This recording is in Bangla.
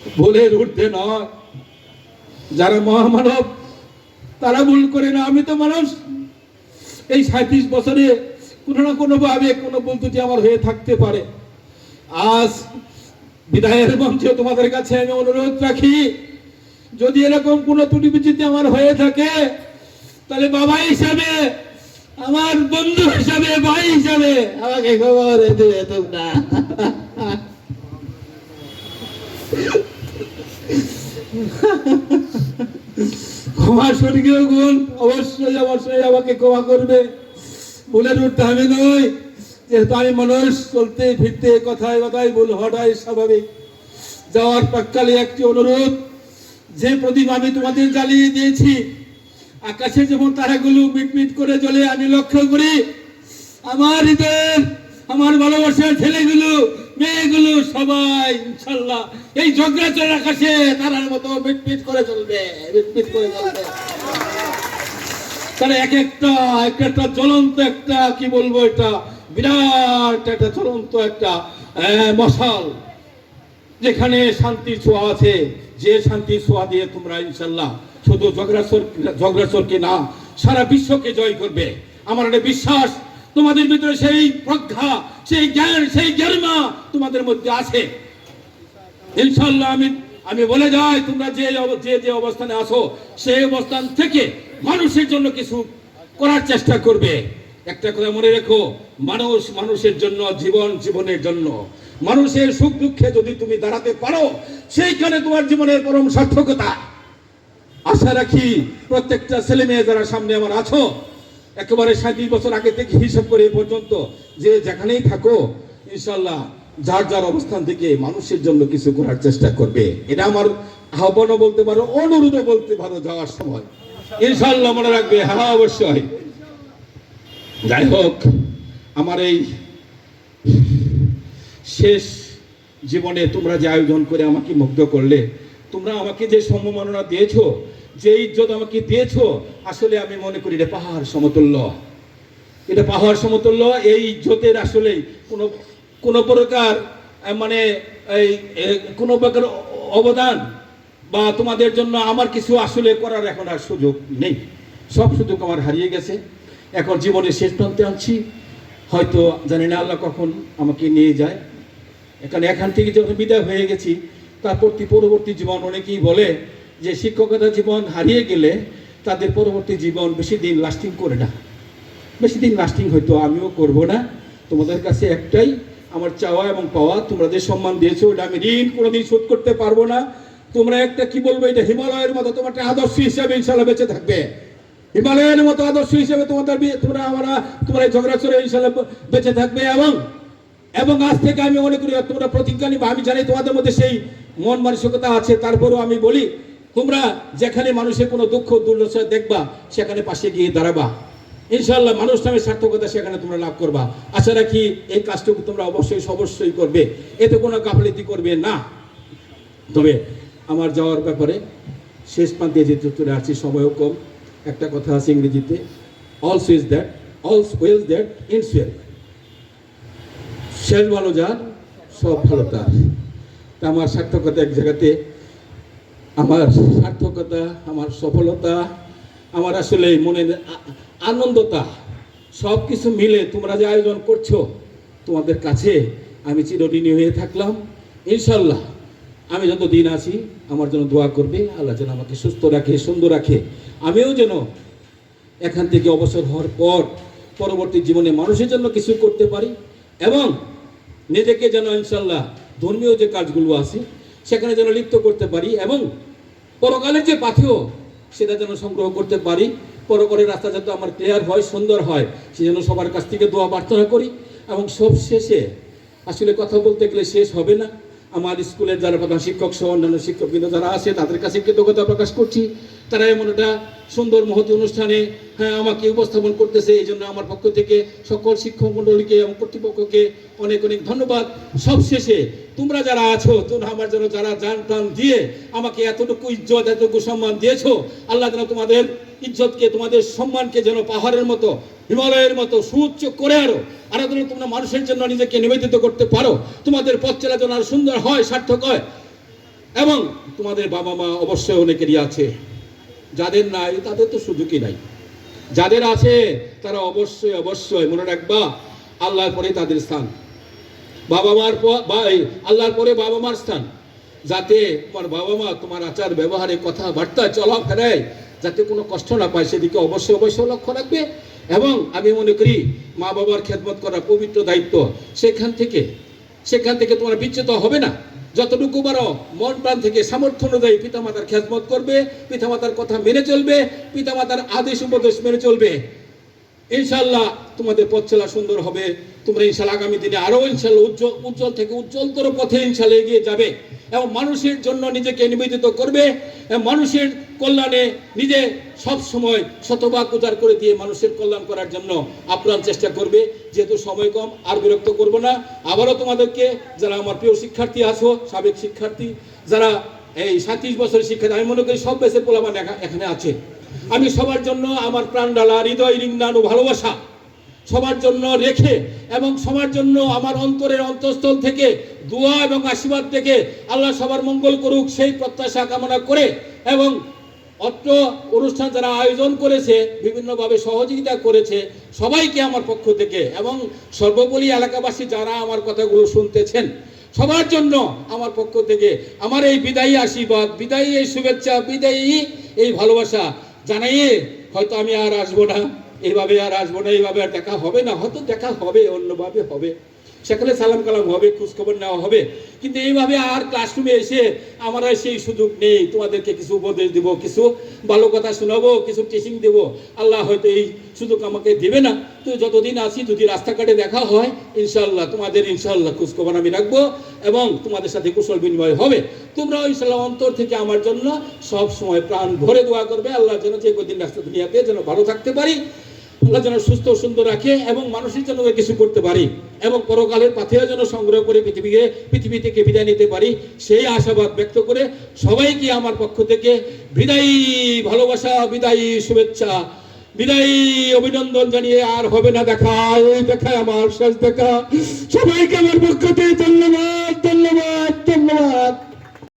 ভুলের ঊর্ধ্বে নয়। যারা মহামানব তারা ভুল করে না। আমি তো মানুষ। এই 37 বছরে কোনো না কোনো ভাবে কোনো ভুল ত্রুটি আমার হয়ে থাকতে পারে। আজ বিদায়ের মঞ্চে তোমাদের কাছে আমি অনুরোধ রাখি, যদি এরকম কোনো ত্রুটি বিচ্যুতি আমার হয়ে থাকে, তাহলে বাবা হিসাবে, আমার বন্ধু হিসাবে, ভাই হিসাবে আমাকে খবর দিয়ে তোমরা। ক্ষমা স্বর্গীয় গুণ, অবশ্যই অবশ্যই আমাকে ক্ষমা করবে। ভুলের ঊর্ধ্বে আমি নই, যেহেতু আমি মানুষ, চলতে ফিরতে কথায় কথায় ভুল হওয়াটাই স্বাভাবিক। যাওয়ার প্রাক্কালে একটি অনুরোধ, যে প্রদীপ আমি তোমাদের জ্বালিয়ে দিয়েছি, আকাশে যেমন তারাগুলো মিটমিট করে জ্বলে, আমি লক্ষ্য করি আমার হৃদয়ের, আমার ভালোবাসার ছেলেগুলো, মেয়েগুলো সবাই ইনশাল্লাহ এই ঝগড়াচর আকাশে তারার মতো মিটমিট করে চলবে, মিটমিট করে চলবে। তারা এক একটা জ্বলন্ত একটা, কি বলবো, এটা বিরাট একটা জ্বলন্ত একটা মশাল, যেখানে শান্তির ছোঁয়া আছে। যে শান্তির ছোঁয়া দিয়ে তোমরা ইনশাল্লাহ শুধু ঝগড়াচরকে না, সারা বিশ্বকে জয় করবে। আমার একটা বিশ্বাস, তোমাদের ভিতরে সেই প্রজ্ঞা, সেই জ্ঞান, সেই জ্ঞানমা তোমাদের মধ্যে আছে ইনশাল্লাহ। আমি বলে যাই, তোমরা যে অবস্থানে আছো, সেই অবস্থান থেকে মানুষের জন্য কিছু করার চেষ্টা করবে। একটা কথা মনে রেখো, মানুষের জন্য, জীবনের জন্য, মানুষের সুখ দুঃখে যদি তুমি দাঁড়াতে পারো, সেইখানে তোমার জীবনের পরম সার্থকতা। আশা রাখি প্রত্যেকটা ছেলে মেয়ে যারা সামনে আমার আছো, একেবারে 37 বছর আগে থেকে হিসাব করে পর্যন্ত যে যেখানেই থাকো, ইনশাল্লাহ যার যার অবস্থান থেকে মানুষের জন্য কিছু করার চেষ্টা করবে। এটা আমার আহ্বানও বলতে পারো, অনুরোধও বলতে পারো যাওয়ার সময়। ইনশাল্লাহ মনে রাখবে, হ্যাঁ অবশ্যই। যাই হোক, আমার এই শেষ জীবনে তোমরা যে আয়োজন করে আমাকে মুগ্ধ করলে, তোমরা আমাকে যে সম্মাননা দিয়েছো, যে ইজ্জত আমাকে দিয়েছো, আসলে আমি মনে করি এটা পাহাড় সমতুল্য। এটা পাহাড় সমতুল্য। এই ইজ্জতের আসলে কোনো প্রকার মানে এই কোনো প্রকার অবদান বা তোমাদের জন্য আমার কিছু আসলে করার এখন আর সুযোগ নেই। সব সুযোগ আমার হারিয়ে গেছে। এখন জীবনের শেষ প্রান্তে আনছি, হয়তো জানি না আল্লাহ কখন আমাকে নিয়ে যায়। এখান থেকে যখন বিদায় হয়ে গেছি, তারপর পরবর্তী জীবন, অনেকেই বলে যে শিক্ষকতা জীবন হারিয়ে গেলে তাদের পরবর্তী জীবন বেশি দিন লাস্টিং করে না। বেশি দিন লাস্টিং হয়তো আমিও করব না। তোমাদের কাছে একটাই আমার চাওয়া এবং পাওয়া, তোমরা যে সম্মান দিয়েছো, ওটা আমি ঋণ কোনোদিন শোধ করতে পারবো না। তোমরা একটা, কি বলবো, এটা হিমালয়ের মতো তোমার একটা আদর্শ হিসাবে ইনশাল্লাহ বেঁচে থাকবে। হিমালয়ের মতো আদর্শ হিসাবে তোমরা ঝগড়াচরে ইনশাল্লাহ বেঁচে থাকবে। এবং আজ থেকে আমি মনে করি তোমরা প্রতিজ্ঞা নিবা। আমি জানি তোমাদের মধ্যে সেই মন মানসিকতা আছে, তারপরেও আমি বলি, তোমরা যেখানে মানুষের কোনো দুঃখ দুর্দশা দেখবা, সেখানে পাশে গিয়ে দাঁড়াবা। ইনশাআল্লাহ মানুষ নামের সার্থকতা সেখানে তোমরা লাভ করবা। আশা রাখি এই কাজটুকু তোমরা অবশ্যই করবে, এতে কোনো গাফিলতি করবে না। তবে আমার যাওয়ার ব্যাপারে শেষ প্রান্তে যেতে চলে আসছি, সময়ও কম। একটা কথা আছে ইংরেজিতে, অলস ওয়েলস দ্যাট ইনস ওয়েল। শেষ ভালো যার, সব ভালো তার। তা আমার সার্থকতা এক জায়গাতে, আমার সার্থকতা, আমার সফলতা, আমার আসলে মনের আনন্দতা, সব কিছু মিলে তোমরা যে আয়োজন করছো, তোমাদের কাছে আমি চিরঋণী হয়ে থাকলাম। ইনশাল্লাহ আমি যত দিন আছি আমার জন্য দোয়া করবে, আল্লাহ যেন আমাকে সুস্থ রাখে, সুন্দর রাখে। আমিও যেন এখান থেকে অবসর হওয়ার পর পরবর্তী জীবনে মানুষের জন্য কিছু করতে পারি, এবং নিজেকে যেন ইনশাল্লাহ ধর্মীয় যে কাজগুলো আছে সেখানে যেন লিপ্ত করতে পারি, এবং পরকালের যে পাথেয় সেটা যেন সংগ্রহ করতে পারি। পরকালের রাস্তা যাতে আমার ক্লিয়ার হয়, সুন্দর হয়, সে যেন সবার কাছ থেকে দোয়া প্রার্থনা করি। এবং সব শেষে আসলে কথা বলতে গেলে শেষ হবে না, আমার স্কুলের যারা প্রধান শিক্ষক সহ অন্যান্য শিক্ষকবৃন্দ যারা আছে, তাদের কাছে কৃতজ্ঞতা প্রকাশ করছি। তারা এমন একটা সুন্দর মহতি অনুষ্ঠানে আমাকে উপস্থাপন করতেছে, এই জন্য আমার পক্ষ থেকে সকল শিক্ষক মণ্ডলীকে এবং কর্তৃপক্ষকে অনেক অনেক ধন্যবাদ। সব শেষে তোমরা যারা আছো, তোমরা আমার জন্য যারা জান প্রাণ দিয়ে আমাকে এতটুকু ইজ্জত, এতটুকু সম্মান দিয়েছো, আল্লাহ যেন তোমাদের ইজ্জতকে, তোমাদের সম্মানকে যেন পাহাড়ের মতো, হিমালয়ের মতো সুউচ্চ করে আরো যেন তোমরা মানুষের জন্য নিজেকে নিবেদিত করতে পারো। তোমাদের পথ চলা যেন আরো সুন্দর হয়, সার্থক হয়। এবং তোমাদের বাবা মা অবশ্যই অনেকেরই আছে, যাদের নাই তাদের তো সুযোগই নাই, যাদের আছে তারা অবশ্যই অবশ্যই মনে রাখবা আল্লাহর পরে তাদের স্থান, বাবা মার আল্লাহর পরে বাবা মার স্থান। যাতে তোমার বাবা মা তোমার আচার ব্যবহারে কথাবার্তা চলাফেরায় যাতে কোনো কষ্ট না পায় সেদিকে অবশ্যই অবশ্যই লক্ষ্য রাখবে। এবং আমি মনে করি মা বাবার খেদমত করা পবিত্র দায়িত্ব, সেখান থেকে তোমরা বিচ্যুত হবে না। যতটুকু পারো মন প্রাণ থেকে সামর্থ্য অনুযায়ী পিতামাতার খেদমত করবে, পিতামাতার কথা মেনে চলবে, পিতামাতার আদেশ উপদেশ মেনে চলবে। ইনশাল্লাহ তোমাদের পথ চলা সুন্দর হবে। তোমরা ইনশাল্লাহ আগামী দিনে আরো ইনশাল্লাহ উজ্জ্বল থেকে উজ্জ্বলতর পথে ইনশাল্লাহ এগিয়ে যাবে এবং মানুষের জন্য নিজেকে নিবেদিত করবে, মানুষের কল্যাণে নিজে সব সময় শতভাগ উজাড় করে দিয়ে মানুষের কল্যাণ করার জন্য আপ্রাণ চেষ্টা করবে। যেহেতু সময় কম, আর বিরক্ত করব না। আবারও তোমাদেরকে, যারা আমার প্রিয় শিক্ষার্থী আছো, সাবেক শিক্ষার্থী, যারা এই 37 বছরের শিক্ষার্থী, আমি মনে করি সব বেসের পোলাপান এখানে আছে। আমি সবার জন্য আমার প্রাণ ডালা, হৃদয় রিংনান ও ভালোবাসা সবার জন্য রেখে এবং সবার জন্য আমার অন্তরের অন্তঃস্থল থেকে দোয়া এবং আশীর্বাদ থেকে আল্লাহ সবার মঙ্গল করুক সেই প্রত্যাশা কামনা করে, এবং অত্র অনুষ্ঠান যারা আয়োজন করেছে, বিভিন্নভাবে সহযোগিতা করেছে, সবাইকে আমার পক্ষ থেকে এবং সর্বোপরি এলাকাবাসী যারা আমার কথাগুলো শুনতেছেন সবার জন্য আমার পক্ষ থেকে আমার এই বিদায়ী আশীর্বাদ, বিদায়ী এই শুভেচ্ছা, বিদায়ী এই ভালোবাসা জানাইয়ে হয়তো আমি আর আসবো না, এইভাবে আর আসবো না, এইভাবে আর দেখা হবে না, হয়তো দেখা হবে অন্যভাবে হবে, সেখানে সালাম কালাম হবে, খোঁজখবর নেওয়া হবে, কিন্তু এইভাবে আর ক্লাসরুমে এসে আমার আর সেই সুযোগ নেই। তোমাদেরকে কিছু উপদেশ দেবো, কিছু ভালো কথা শোনাবো, কিছু টিচিং দেবো, আল্লাহ হয়তো এই সুযোগ আমাকে দেবে না। তো যতদিন আছি যদি রাস্তাঘাটে দেখা হয় ইনশাল্লাহ তোমাদের ইনশাল্লাহ খোঁজখবর আমি রাখবো এবং তোমাদের সাথে কুশল বিনিময় হবে। তোমরাও ইনশাল্লাহ অন্তর থেকে আমার জন্য সব সময় প্রাণ ভরে দোয়া করবে। আল্লাহ যেন যে কদিন রাস্তা দুনিয়াতে যেন ভালো থাকতে পারি, আল্লাহ যেন সুস্থ সুন্দর রাখে এবং মানুষের জন্য কিছু করতে পারি এবং পরকালের পাথেয় যেন সংগ্রহ করে পৃথিবী থেকে বিদায় নিতে পারি, সেই আশাবাদ ব্যক্ত করে সবাইকে আমার পক্ষ থেকে বিদায়ী ভালোবাসা, বিদায়ী শুভেচ্ছা, বিদায়ী অভিনন্দন জানিয়ে আর হবে না দেখা, এই দেখায় আমার শেষ দেখা। সবাইকে আমার পক্ষ থেকে ধন্যবাদ, ধন্যবাদ, ধন্যবাদ।